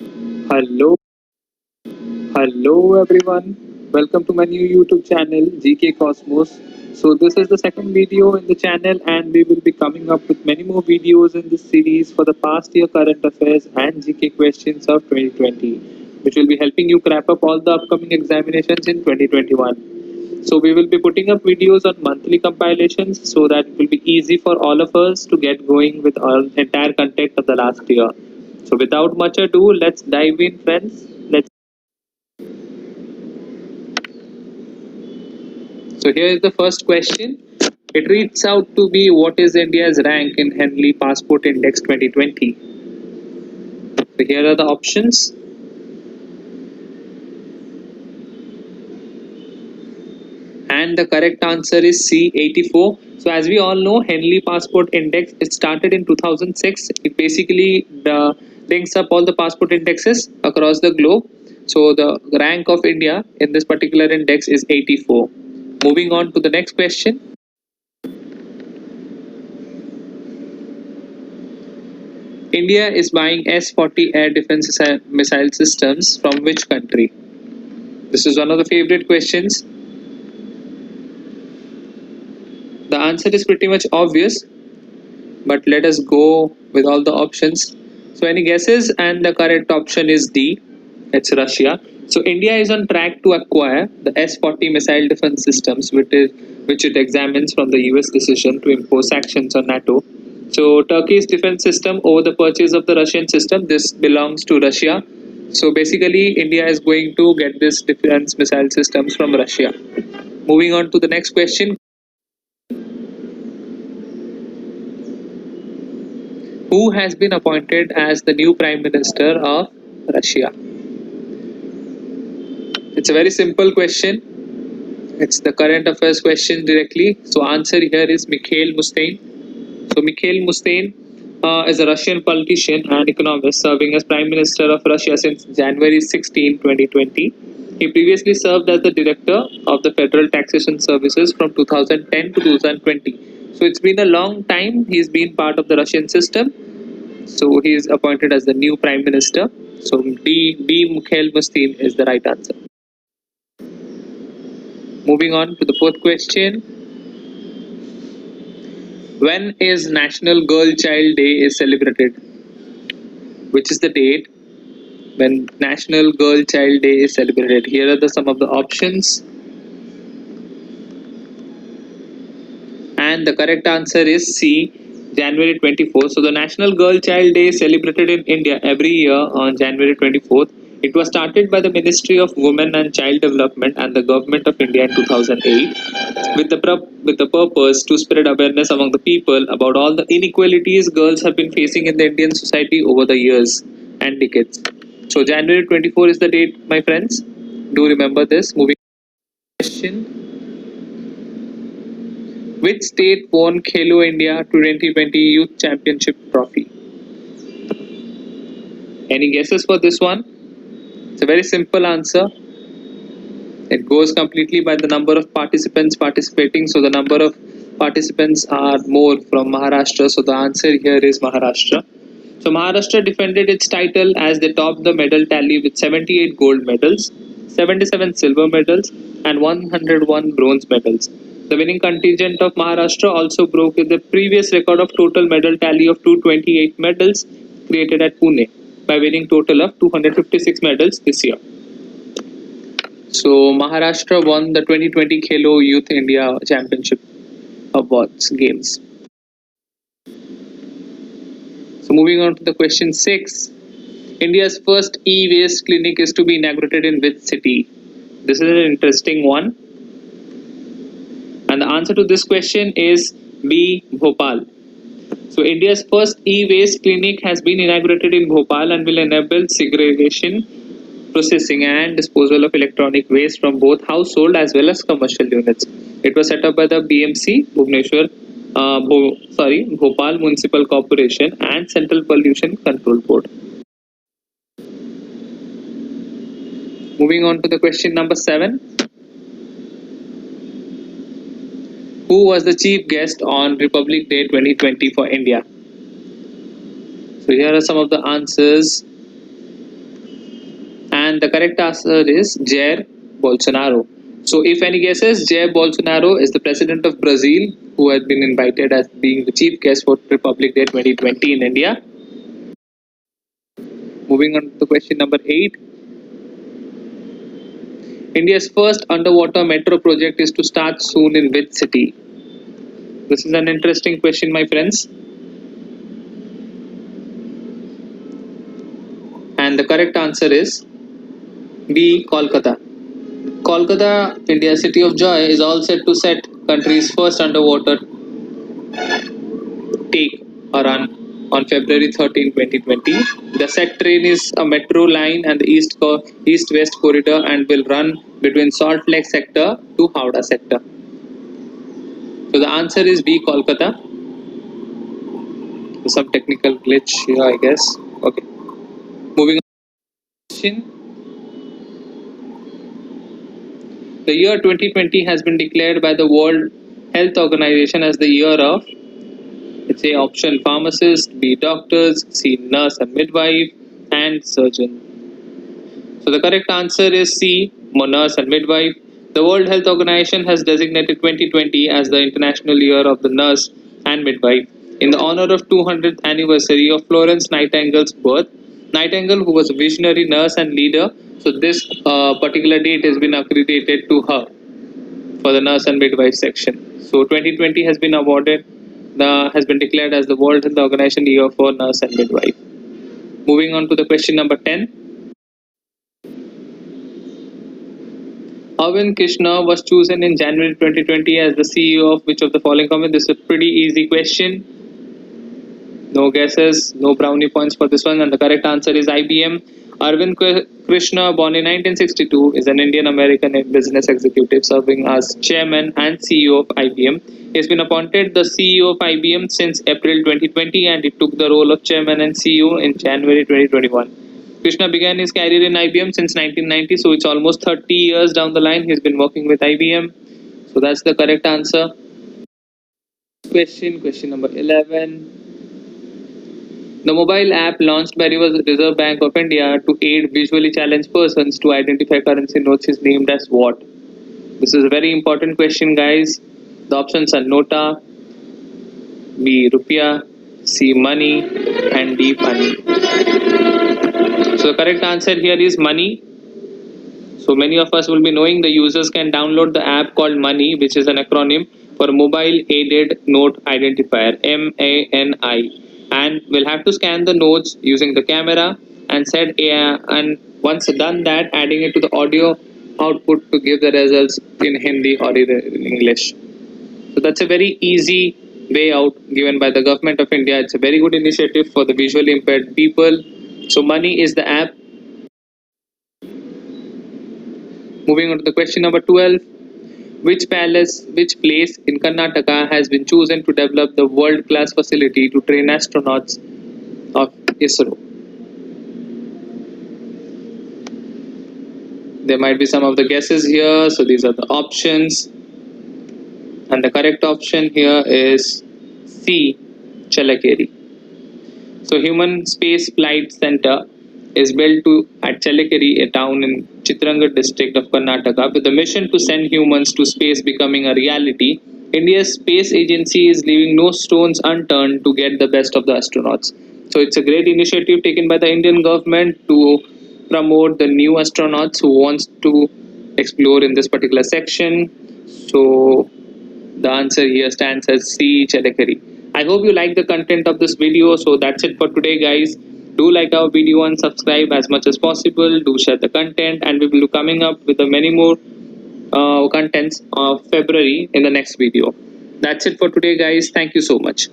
Hello, hello everyone. Welcome to my new YouTube channel GK Cosmos. So this is the second video in the channel and we will be coming up with many more videos in this series for the past year current affairs and GK questions of 2020, which will be helping you wrap up all the upcoming examinations in 2021. So we will be putting up videos on monthly compilations so that it will be easy for all of us to get going with our entire content of the last year. So without much ado, let's dive in friends. Let's So here is the first question. It reads out to be what is India's rank in Henley Passport Index 2020? So here are the options. And the correct answer is C, 84. So as we all know, Henley Passport Index, it started in 2006. It basically links up all the passport indexes across the globe. So the rank of India in this particular index is 84. Moving on to the next question. India is buying S-40 air defense missile systems from which country? This is one of the favorite questions. The answer is pretty much obvious, but let us go with all the options. So any guesses? And the correct option is D. It's Russia. So India is on track to acquire the S-40 missile defense systems, which it examines from the US decision to impose sanctions on NATO. So Turkey's defense system over the purchase of the Russian system, this belongs to Russia. So basically, India is going to get this defense missile systems from Russia. Moving on to the next question. Who has been appointed as the new Prime Minister of Russia? It's a very simple question. It's the current affairs question directly. So answer here is Mikhail Mustein. So Mikhail Mustein is a Russian politician and economist serving as Prime Minister of Russia since January 16, 2020. He previously served as the Director of the Federal Taxation Services from 2010 to 2020. So it's been a long time he's been part of the Russian system. So he is appointed as the new Prime Minister. So B. Mikhail Mustein is the right answer. Moving on to the fourth question. When is National Girl Child Day is celebrated? Which is the date when National Girl Child Day is celebrated? Here are some of the options. And the correct answer is C, January 24th. So the National Girl Child Day is celebrated in India every year on January 24th. It was started by the Ministry of Women and Child Development and the Government of India in 2008 with the purpose to spread awareness among the people about all the inequalities girls have been facing in the Indian society over the years and decades. So January 24 is the date, my friends. Do remember this. Moving on to the question. Which state won Khelo India 2020 Youth Championship Trophy? Any guesses for this one? It's a very simple answer. It goes completely by the number of participants participating. So the number of participants are more from Maharashtra. So the answer here is Maharashtra. So Maharashtra defended its title as they topped the medal tally with 78 gold medals, 77 silver medals, and 101 bronze medals. The winning contingent of Maharashtra also broke the previous record of total medal tally of 228 medals created at Pune by winning total of 256 medals this year. So Maharashtra won the 2020 Khelo Youth India Championship Awards Games. So moving on to the question 6. India's first e-waste clinic is to be inaugurated in which city? This is an interesting one. And the answer to this question is B. Bhopal. So India's first e-waste clinic has been inaugurated in Bhopal and will enable segregation, processing and disposal of electronic waste from both household as well as commercial units. It was set up by the BMC, Bhopal Municipal Corporation and Central Pollution Control Board. Moving on to the question number 7. Who was the chief guest on Republic Day 2020 for India? So here are some of the answers. And the correct answer is Jair Bolsonaro. So if any guesses, Jair Bolsonaro is the president of Brazil who has been invited as being the chief guest for Republic Day 2020 in India. Moving on to question number 8. India's first underwater metro project is to start soon in which city? This is an interesting question, my friends. And the correct answer is B. Kolkata. Kolkata, India's city of joy, is all set to set country's first underwater take or run on February 13, 2020. The set train is a metro line and the east-west corridor and will run between Salt Lake sector to Howrah sector. So the answer is B. Kolkata. Some technical glitch here, I guess. Okay. Moving on. The year 2020 has been declared by the World Health Organization as the year of, let's say, option pharmacist, B. doctors, C. nurse and midwife, and surgeon. So the correct answer is C. Nurse and midwife. The World Health Organization has designated 2020 as the International Year of the Nurse and Midwife in the honor of 200th anniversary of Florence Nightingale's birth. Nightingale, who was a visionary nurse and leader, so this particular date has been accredited to her for the nurse and midwife section. So 2020 has been awarded, has been declared as the World Health Organization Year for Nurse and Midwife. Moving on to the question number 10. Arvind Krishna was chosen in January 2020 as the CEO of which of the following companies? This is a pretty easy question. No guesses, no brownie points for this one, and the correct answer is IBM. Arvind Krishna, born in 1962, is an Indian-American business executive serving as chairman and CEO of IBM. He has been appointed the CEO of IBM since April 2020 and he took the role of chairman and CEO in January 2021. Krishna began his career in IBM since 1990, so it's almost 30 years down the line he's been working with IBM. So that's the correct answer. Question number 11. The mobile app launched by Reserve Bank of India to aid visually challenged persons to identify currency notes is named as what? This is a very important question, guys. The options are Nota, B. Rupiah, C. Money, and D. Funny. So the correct answer here is Money. So many of us will be knowing the users can download the app called Money, which is an acronym for Mobile Aided Note Identifier, MANI. And we'll have to scan the notes using the camera and and once done that, adding it to the audio output to give the results in Hindi or either in English. So that's a very easy way out given by the government of India. It's a very good initiative for the visually impaired people. So Money is the app. Moving on to the question number 12. Which place in Karnataka has been chosen to develop the world-class facility to train astronauts of ISRO? There might be some of the guesses here, so these are the options. And the correct option here is C. Challakere. So Human Space Flight Center is built at Challakere, a town in Chitraganj district of Karnataka, with the mission to send humans to space becoming a reality. India's space agency is leaving no stones unturned to get the best of the astronauts. So it's a great initiative taken by the Indian government to promote the new astronauts who wants to explore in this particular section. So the answer here stands as C. Challakere. I hope you like the content of this video. So that's it for today, guys. Do like our video and subscribe as much as possible. Do share the content, and we will be coming up with many more contents of February in the next video. That's it for today, guys. Thank you so much.